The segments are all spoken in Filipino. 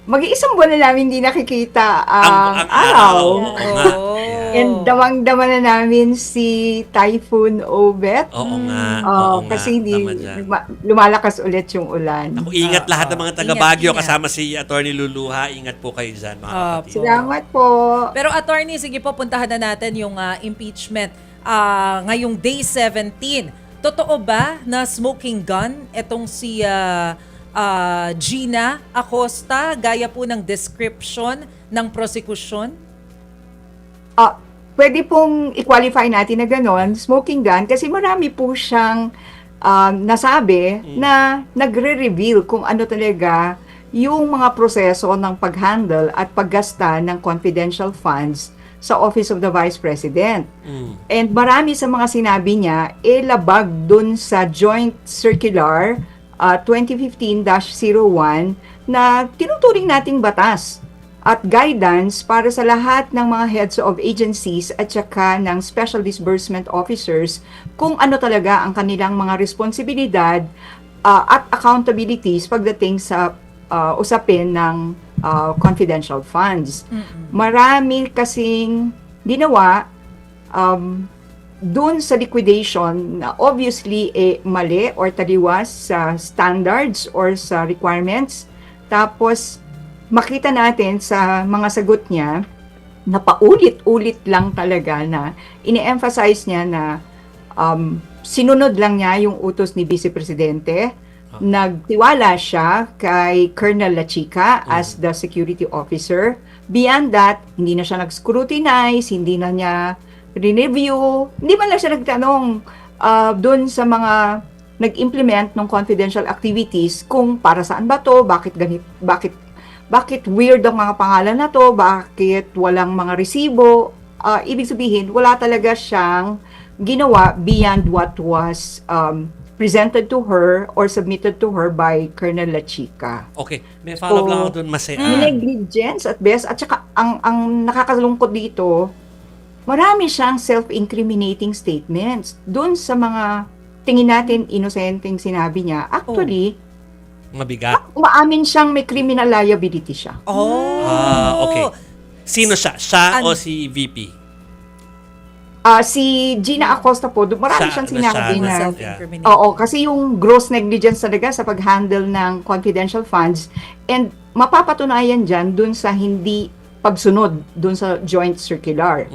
mag-iisang buwan na namin hindi nakikita ang Ang araw. araw. Oo nga. Yeah. And Oh. damang-dama na namin si Typhoon Obet. Oo nga. Oo nga. Kasi hindi Tama dyan. lumalakas ulit yung ulan. Ako, ingat lahat ng mga taga Ingat, Baguio ingat. kasama si Attorney Luluha. Ingat po kayo dyan, mga kapatid. Salamat po. Pero attorney, sige po, puntahan na natin yung impeachment ngayong day 17. Totoo ba na smoking gun itong si Gina Acosta gaya po ng description ng prosecution? Pwede pong i-qualify natin na gano'n, smoking gun, kasi marami po siyang nasabi na nagre-reveal kung ano talaga yung mga proseso ng pag-handle at paggasta ng confidential funds sa Office of the Vice President. And marami sa mga sinabi niya, labag dun sa Joint Circular 2015-01 na tinuturing nating batas at guidance para sa lahat ng mga heads of agencies at saka ng special disbursement officers kung ano talaga ang kanilang mga responsibilidad at accountabilities pagdating sa usapin ng confidential funds. Marami kasing ginawa dun sa liquidation na obviously mali or taliwas sa standards or sa requirements. Tapos makita natin sa mga sagot niya na paulit-ulit lang talaga na ini-emphasize niya na sinunod lang niya yung utos ni Vice Presidente. Nagtiwala siya kay Colonel La Chica as the security officer. Beyond that, hindi na siya nag-scrutinize, hindi na niya re-review, hindi man lang siya nagtanong doon sa mga nag-implement ng confidential activities kung para saan ba to, bakit weird ang mga pangalan na to, bakit walang mga resibo. Ibig sabihin, wala talaga siyang ginawa beyond what was presented to her or submitted to her by Colonel La Chica. Okay, may follow-up lang ako doon, Masay. Negligence at best, at saka ang nakakalungkot dito, marami siyang self-incriminating statements doon sa mga tingin natin inosenteng sinabi niya. Actually, Mabigat. umaamin siyang may criminal liability siya. Okay. Sino siya? Siya o si VP? Si Gina Acosta po, marami siyang sinabi na, Self-incrimination. oo, kasi yung gross negligence talaga sa pag-handle ng confidential funds, and mapapatunayan dyan dun sa hindi pagsunod dun sa joint circular.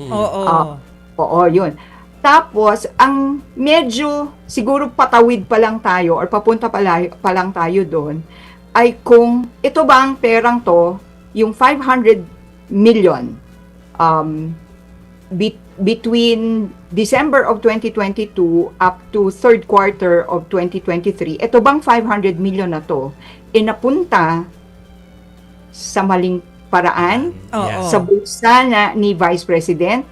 Oo, yun. Tapos, ang medyo siguro patawid pa lang tayo or papunta pa lang tayo doon ay kung ito bang perang to, yung 500 million between December of 2022 up to third quarter of 2023, ito bang 500 million na to napunta sa maling paraan, sa bulsa ni Vice President,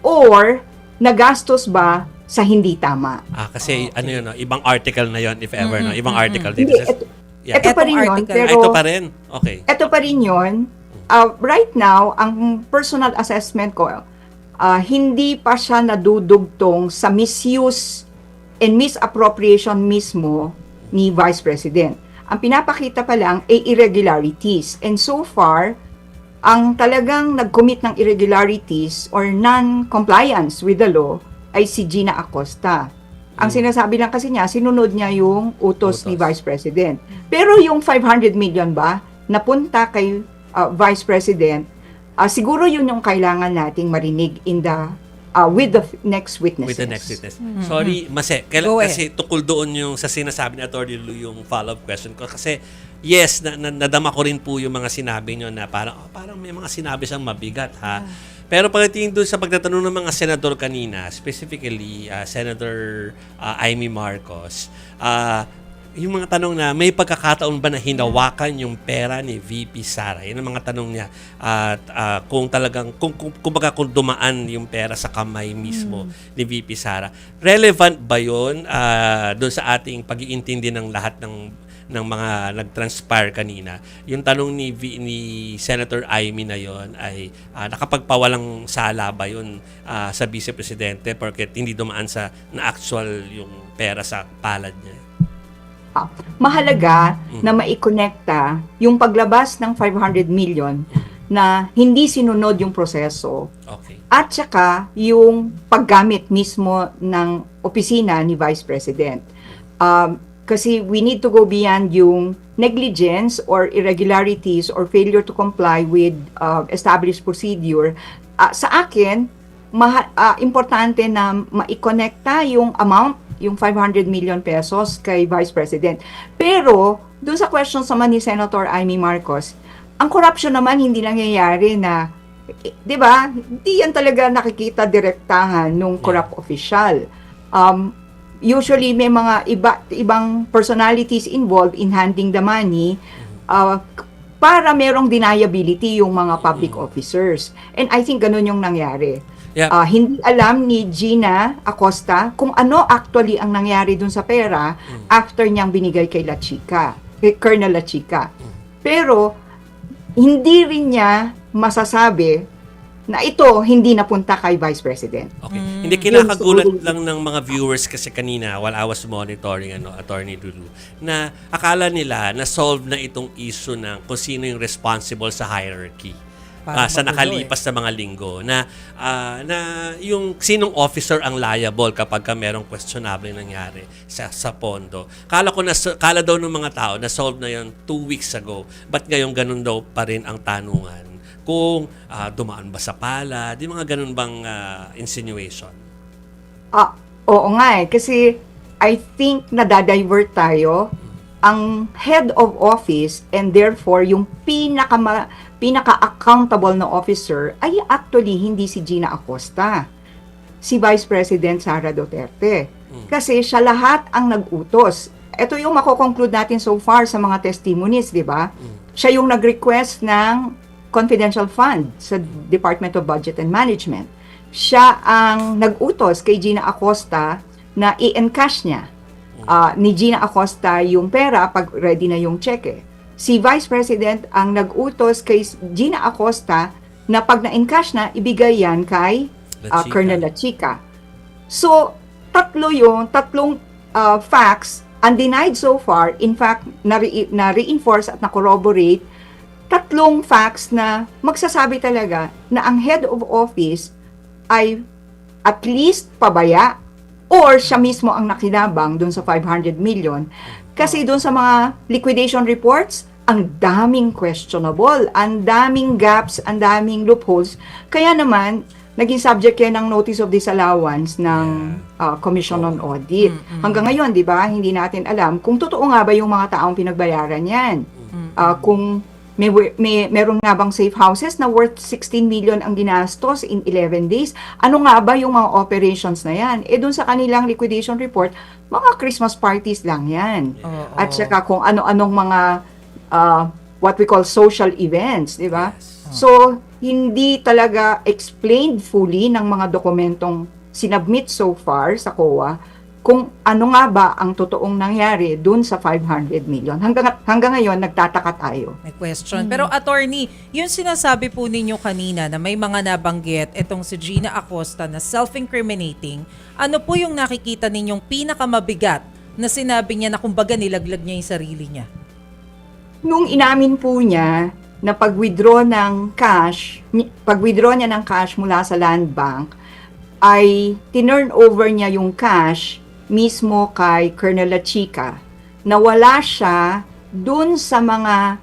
or nagastos ba sa hindi tama? Kasi ano yun, ibang article na yun, if ever, no? Ibang article dito. Ito pa rin yun, pero ito pa rin? Okay. ito pa rin yun. Right now, ang personal assessment ko, hindi pa siya nadudugtong sa misuse and misappropriation mismo ni Vice President. Ang pinapakita pa lang ay irregularities. And so far, ang talagang nag-commit ng irregularities or non-compliance with the law ay si Gina Acosta. Ang sinasabi lang kasi niya, sinunod niya yung utos ni Vice President. Pero yung 500 million ba, napunta kay Vice President, siguro yun yung kailangan nating marinig in the with the next witnesses. With the next witness. Sorry, Mase. Kasi tukol doon yung sa sinasabi ni Atty. Lu yung follow-up question ko. Kasi, yes, nadama ko rin po yung mga sinabi nyo na parang may mga sinabi siyang mabigat, ha? Pero pagdating doon sa pagtatanong ng mga senador kanina, specifically, Senator Amy Marcos, yung mga tanong na may pagkakataon ba na hinawakan yung pera ni VP Sara? Yan ang mga tanong niya. At kung talagang, kung dumaan yung pera sa kamay mismo ni VP Sara. Relevant ba yun doon sa ating pag-iintindi ng lahat ng mga nag-transpire kanina? Yung tanong ni Senator Amy na yon ay nakapagpawalang sala ba yun sa Vice Presidente porque hindi dumaan sa na actual yung pera sa palad niya? mahalaga na maikonekta yung paglabas ng 500 million na hindi sinunod yung proseso Okay. at saka yung paggamit mismo ng opisina ni Vice President. Kasi we need to go beyond yung negligence or irregularities or failure to comply with established procedure. Sa akin, importante na maikonekta yung amount, yung 500 million pesos kay Vice President. Pero, dun sa questions naman ni Senator Amy Marcos, ang corruption naman hindi nangyayari na, di ba, hindi yan talaga nakikita direktahan nung corrupt official. Usually, may mga ibang personalities involved in handing the money para merong deniability yung mga public officers. And I think ganun yung nangyari. Yeah. Hindi alam ni Gina Acosta kung ano actually ang nangyari dun sa pera after niyang binigay kay La Chica, kay Colonel La Chica. Pero, hindi rin niya masasabi na ito hindi napunta kay Vice President. Okay. Hindi, kinakagulat lang ng mga viewers kasi kanina while I was monitoring Attorney Lulu, na akala nila na solve na itong issue ng kung sino yung responsible sa hierarchy. Sa nakalipas na mga linggo na yung sinong officer ang liable kapag ka merong questionable nangyari sa pondo. Kala daw ng mga tao na solve na yon 2 weeks ago. But ngayon ganun daw pa rin ang tanungan kung dumaan ba sa pala, di mga ganun bang insinuation? Oo nga kasi I think nadadivert tayo. Ang head of office and therefore yung pinaka-accountable na officer ay actually hindi si Gina Acosta, si Vice President Sara Duterte. Kasi siya lahat ang nag-utos. Ito yung mako-conclude natin so far sa mga testimonies, di ba? Siya yung nag-request ng confidential fund sa Department of Budget and Management. Siya ang nag-utos kay Gina Acosta na i-encash niya ni Gina Acosta yung pera pag ready na yung cheque. Si Vice President ang nag-utos kay Gina Acosta na pag na-encash na, ibigay yan kay Colonel La Chica. So, tatlong facts undenied so far, in fact, na-reinforce at na-corroborate, tatlong facts na magsasabi talaga na ang head of office ay at least pabaya or siya mismo ang nakinabang doon sa 500 million. Kasi doon sa mga liquidation reports, ang daming questionable, ang daming gaps, ang daming loopholes. Kaya naman, naging subject yan ng notice of disallowance ng Commission on Audit. Hanggang ngayon, di ba, hindi natin alam kung totoo nga ba yung mga taong pinagbayaran yan. Kung merong nga bang safe houses na worth 16 million ang ginastos in 11 days. Ano nga ba yung mga operations na yan? Dun sa kanilang liquidation report, mga Christmas parties lang yan. At saka kung ano-anong mga what we call social events, di ba? So, hindi talaga explained fully ng mga dokumentong sinubmit so far sa COA kung ano nga ba ang totoong nangyari dun sa 500 million. Hanggang ngayon, nagtataka tayo. May question. Pero attorney, yung sinasabi po ninyo kanina na may mga nabanggit, itong si Gina Acosta na self-incriminating, ano po yung nakikita ninyong pinakamabigat na sinabi niya na kumbaga nilaglag niya yung sarili niya? Nung inamin po niya na pag-withdraw niya ng cash mula sa Land Bank, ay tinurn over niya yung cash mismo kay Colonel La Chica, na wala siya dun sa mga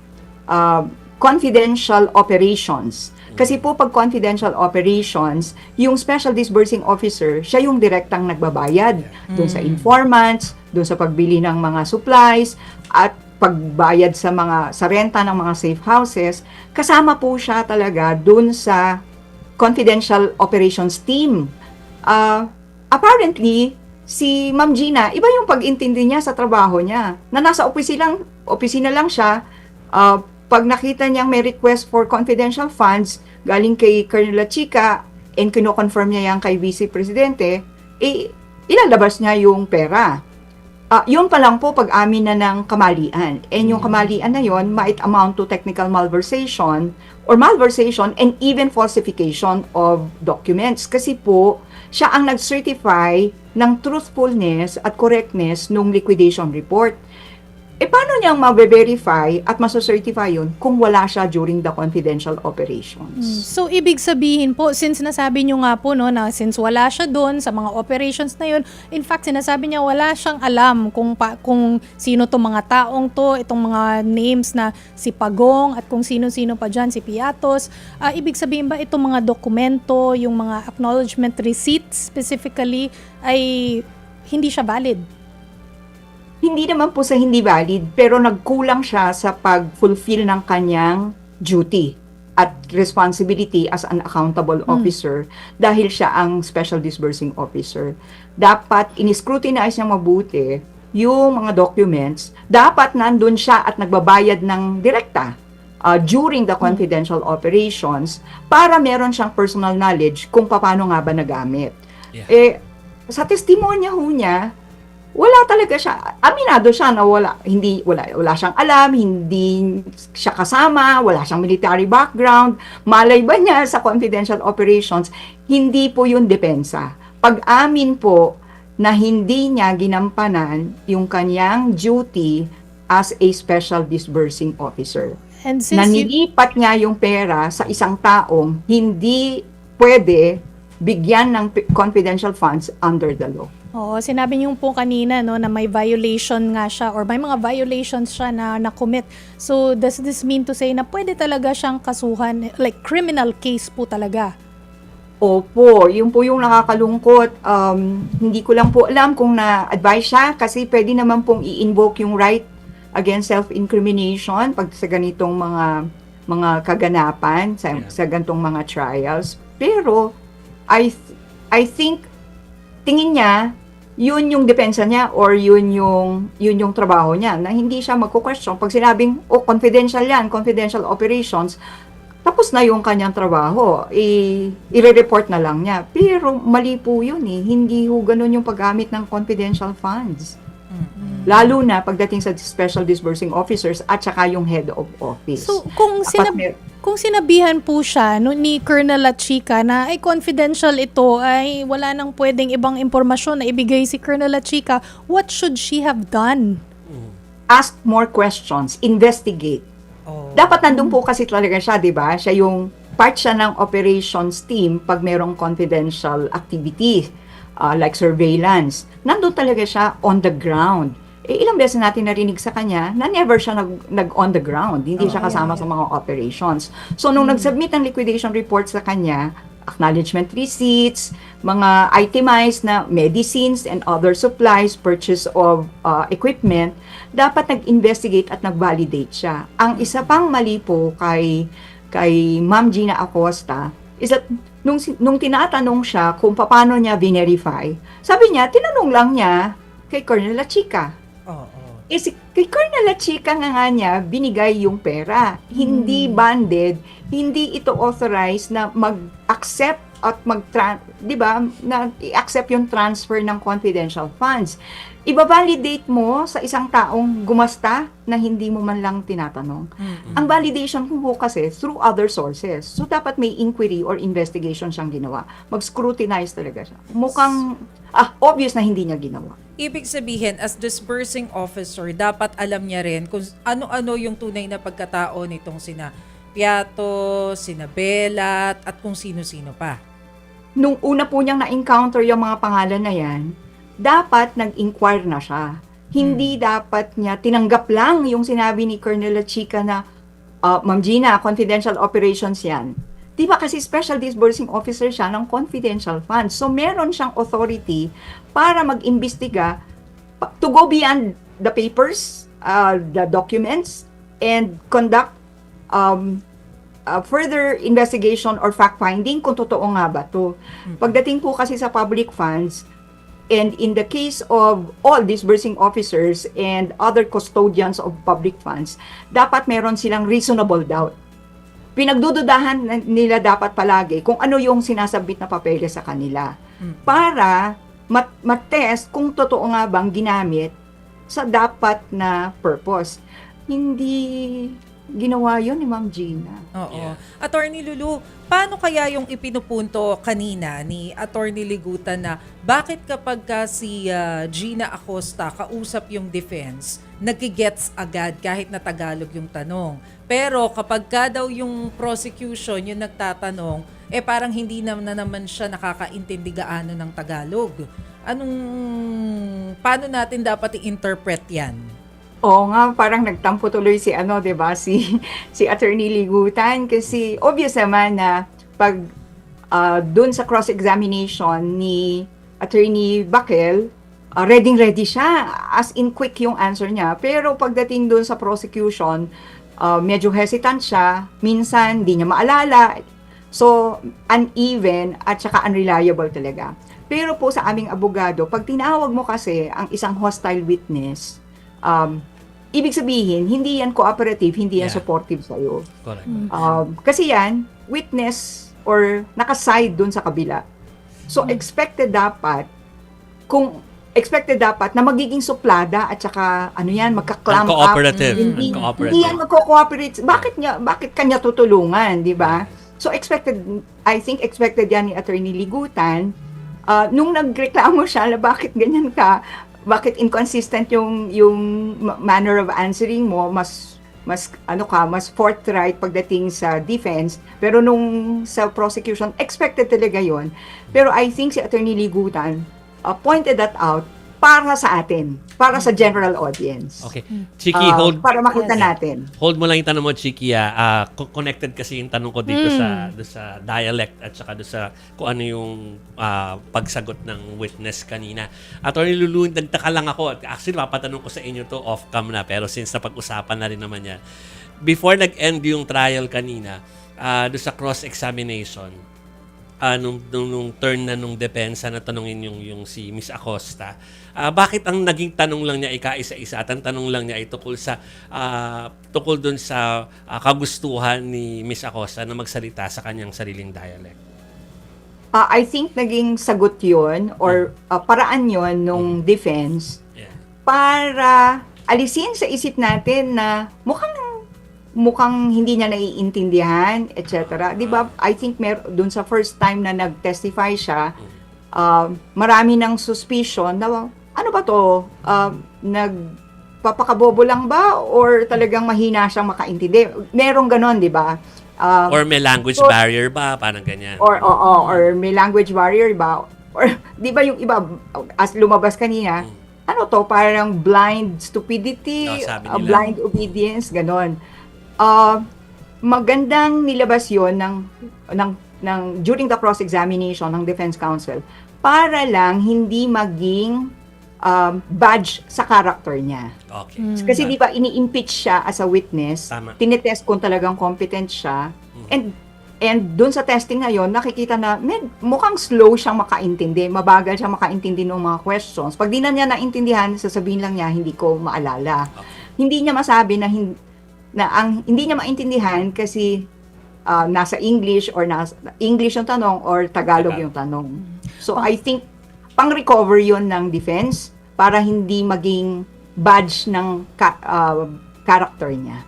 confidential operations. Kasi po pag confidential operations, yung special disbursing officer, siya yung direktang nagbabayad dun sa informants, dun sa pagbili ng mga supplies, at pagbayad sa renta ng mga safe houses. Kasama po siya talaga dun sa confidential operations team. Apparently, si Ma'am Gina, iba yung pag-intindi niya sa trabaho niya. Na nasa opisina lang siya, pag nakita niyang may request for confidential funds galing kay Colonel La Chica and kino-confirm niya yan kay Vice Presidente, ilalabas niya yung pera. Yun pa lang po pag-amin na ng kamalian. And yung kamalian na yun might amount to technical malversation and even falsification of documents. Kasi po, siya ang nag-certify ng truthfulness at correctness nung liquidation report. paano niyang ma-verify at maso-certify yun kung wala siya during the confidential operations? So, ibig sabihin po, since nasabi nyo nga po, no, na since wala siya doon sa mga operations na yun, in fact, sinasabi niya wala siyang alam kung sino to mga taong to, itong mga names na si Pagong at kung sino-sino pa dyan, si Piatos. Ibig sabihin ba itong mga dokumento, yung mga acknowledgement receipts specifically, ay hindi siya valid? Hindi naman po sa hindi valid, pero nagkulang siya sa pag-fulfill ng kanyang duty at responsibility as an accountable officer dahil siya ang special disbursing officer. Dapat in-scrutinize niya mabuti yung mga documents. Dapat nandun siya at nagbabayad ng direkta during the confidential operations para meron siyang personal knowledge kung paano nga ba nagamit. Yeah. Sa testimonya ho niya, wala talaga siya, aminado siya na wala siyang alam, hindi siya kasama, wala siyang military background, malay ba niya sa confidential operations, hindi po yun depensa. Pag-amin po na hindi niya ginampanan yung kanyang duty as a special disbursing officer. And since Na nilipat niya yung pera sa isang taong hindi pwede bigyan ng confidential funds under the law. Oo, sinabi niyo po kanina, no, na may violation nga siya or may mga violations siya na na-commit. So, does this mean to say na pwede talaga siyang kasuhan, like criminal case po talaga? Opo, yun po yung nakakalungkot. Hindi ko lang po alam kung na-advise siya kasi pwede naman pong i-invoke yung right against self-incrimination pag sa ganitong mga kaganapan, sa ganitong mga trials. Pero, I think, tingin niya, yun yung depensa niya or yun yung trabaho niya na hindi siya magko-question. Pag sinabing, confidential yan, confidential operations, tapos na yung kanyang trabaho, i-report na lang niya. Pero mali po yun eh. Hindi ho ganun yung paggamit ng confidential funds. Lalo na pagdating sa special disbursing officers at saka yung head of office. So, kung sinabihan po siya ni Colonel Lachica na ay confidential ito, ay wala nang pwedeng ibang impormasyon na ibigay si Colonel Lachica, what should she have done? Ask more questions, investigate. Dapat nandun po kasi talaga siya, di ba? Siya yung part siya ng operations team pag merong confidential activity like surveillance. Nandun talaga siya on the ground. Ilang beses natin narinig sa kanya na never siya nag-on the ground. Hindi siya kasama sa mga operations. So, nung nag-submit ng liquidation report sa kanya, acknowledgement receipts, mga itemized na medicines and other supplies, purchase of equipment, dapat nag-investigate at nag-validate siya. Ang isa pang mali po kay Ma'am Gina Acosta is that nung tinatanong siya kung paano niya verify, sabi niya, tinanong lang niya kay Colonel Lachica. Kay Colonel Lachica nga niya binigay yung pera. Hindi banded, hindi ito authorized na mag-accept at di ba, na i-accept yung transfer ng confidential funds. Iba-validate mo sa isang taong gumasta na hindi mo man lang tinatanong. Ang validation po kasi through other sources. So, dapat may inquiry or investigation siyang ginawa. Mag-scrutinize talaga siya. Mukhang obvious na hindi niya ginawa. Ibig sabihin, as disbursing officer, dapat alam niya rin kung ano-ano yung tunay na pagkatao nitong sina Piato, sina Belat, at kung sino-sino pa. Nung una po niyang na-encounter yung mga pangalan na yan, dapat nag-inquire na siya. Hindi dapat niya tinanggap lang yung sinabi ni Colonel Lachica na, Ma'am Gina, confidential operations yan. Di ba kasi special disbursing officer siya ng confidential funds. So, meron siyang authority para mag-imbestiga to go beyond the papers, the documents, and conduct further investigation or fact-finding kung totoo nga ba to. Pagdating po kasi sa public funds, and in the case of all disbursing officers and other custodians of public funds, dapat meron silang reasonable doubt. Pinagdududahan nila dapat palagi kung ano yung sinasabit na papeles sa kanila para matest kung totoo nga bang ginamit sa dapat na purpose. Hindi ginawa yun ni Ma'am Gina. Oo. Yeah. Attorney Lulu, paano kaya yung ipinupunto kanina ni Attorney Ligutan na bakit kapag ka si Gina Acosta kausap yung defense, nagigets agad kahit na Tagalog yung tanong. Pero kapag ka daw yung prosecution yung nagtatanong, parang hindi na naman siya nakakaintindi gaano ng Tagalog. Paano natin dapat i-interpret yan? Oo nga, parang nagtampo tuloy si 'di ba, si Attorney Ligutan kasi obvious naman na pag doon sa cross-examination ni Attorney Bakel, ready siya, as in quick yung answer niya. Pero pagdating doon sa prosecution, medyo hesitant siya, minsan di niya maalala. So, uneven at saka unreliable talaga. Pero po sa aming abogado, pag tinawag mo kasi ang isang hostile witness, ibig sabihin, hindi yan cooperative, hindi yan Yeah. supportive sa'yo. Correct. Kasi yan, witness or nakaside dun sa kabila. So, expected dapat na magiging suplada at saka, magka-clamp up. Uncooperative. Hindi Uncooperative. yan magko-cooperate. Bakit kanya tutulungan, di ba? So, I think expected yan ni Attorney Ligutan. Nung nagreklamo siya, bakit ganyan ka? Bakit inconsistent yung manner of answering mo, mas forthright pagdating sa defense, pero nung sa prosecution expected talaga yon. Pero I think si Attorney Ligutan pointed that out para sa atin, para sa general audience. Okay. Chiki, hold Para makita natin. hold mo lang yung tanong mo, Chiki. Connected kasi yung tanong ko dito sa dialect at saka doon sa kung ano yung pagsagot ng witness kanina. Attorney Lulu, nagtaka lang ako. Actually, mapatanong ko sa inyo to off-cam na, pero since napag-usapan na rin naman yan. Before nag-end yung trial kanina, doon sa cross-examination, nung turn na nung depensa na tanungin yung si Miss Acosta, bakit ang naging tanong lang niya ika-isa-isa at ang tanong lang niya ay tungkol dun sa kagustuhan ni Miss Acosta na magsalita sa kanyang sariling dialect? I think naging sagot yun or paraan yun nung defense Yeah. para alisin sa isip natin na mukhang hindi niya naiintindihan, etc. 'Di ba? I think doon sa first time na nag-testify siya, marami ng suspicion na ano ba 'to? Nagpapakabobo lang ba or talagang mahina siyang makaintindi? Merong ganon, 'di ba? Or may language barrier ba? Parang ganyan. Or may language barrier ba? Or 'di ba yung iba as lumabas kanina, ano to, parang blind stupidity, Sabi nila. blind obedience, ganon. Magandang nilabas yon ng during the cross-examination ng defense counsel para lang hindi maging badge sa character niya. Okay. Kasi di ba ini-impeach siya as a witness, Tama. tinetest kung talagang competent siya, and dun sa testing ngayon, nakikita na mukhang slow siyang makaintindi, mabagal siyang makaintindi ng mga questions. Pag di na niya naintindihan, sasabihin lang niya, hindi ko maalala. Okay. Hindi niya masabi na hindi niya maintindihan kasi nasa English or nasa English yung tanong or Tagalog yung tanong. So I think pang-recover yun ng defense para hindi maging badge ng character niya.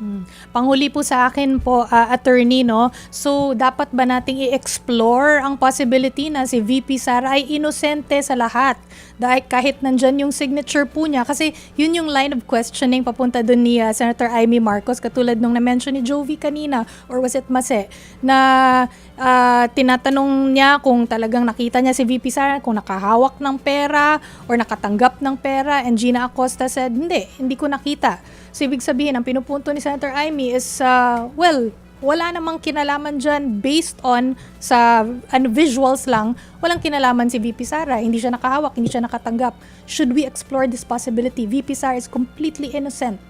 Panghuli po sa akin po, attorney, no? So, dapat ba nating i-explore ang possibility na si VP Sara ay inosente sa lahat? Dahil kahit nandyan yung signature po niya, kasi yun yung line of questioning papunta dun ni Senator Amy Marcos, katulad nung na-mention ni Jovi kanina, or was it Mase, na tinatanong niya kung talagang nakita niya si VP Sara, kung nakahawak ng pera or nakatanggap ng pera, and Gina Acosta said, hindi ko nakita. So, ibig sabihin, ang pinupunto ni Senator Amy is, wala namang kinalaman dyan based on sa visuals lang, walang kinalaman si VP Sara. Hindi siya nakahawak, hindi siya nakatanggap. Should we explore this possibility? VP Sara is completely innocent.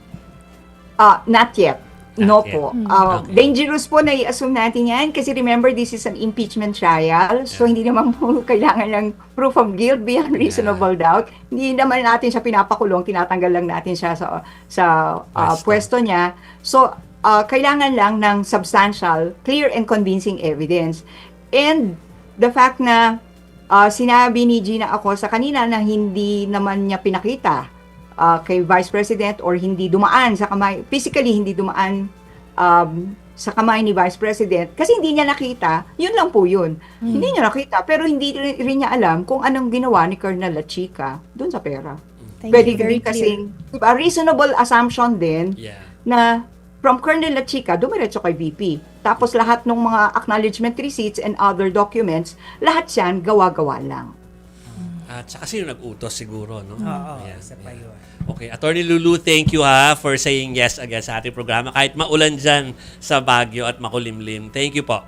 Not yet. Not No yet. po. Okay. Dangerous po na i-assume natin yan kasi remember, this is an impeachment trial. So, hindi naman po kailangan ng proof of guilt beyond reasonable doubt. Hindi naman natin siya pinapakulong, tinatanggal lang natin siya sa pwesto niya. So, kailangan lang ng substantial, clear and convincing evidence. And the fact na sinabi ni Gina Acosta kanina na hindi naman niya pinakita kay Vice President or hindi dumaan sa kamay, physically hindi dumaan sa kamay ni Vice President kasi hindi niya nakita, yun lang po yun. Hindi niya nakita, pero hindi rin niya alam kung anong ginawa ni Colonel La Chica doon sa pera. Thank Pwede you. Very din kasing, diba, reasonable assumption din Yeah. na from Colonel La Chica, dumiretso kay VP. Tapos lahat ng mga acknowledgement receipts and other documents, lahat yan gawa-gawa lang. At saka sino nag-utos siguro, no? Oo, Ayan, isa pa ayan. yun. Okay, Attorney Lulu, thank you for saying yes again sa ating programa. Kahit maulan dyan sa Baguio at makulimlim. Thank you po.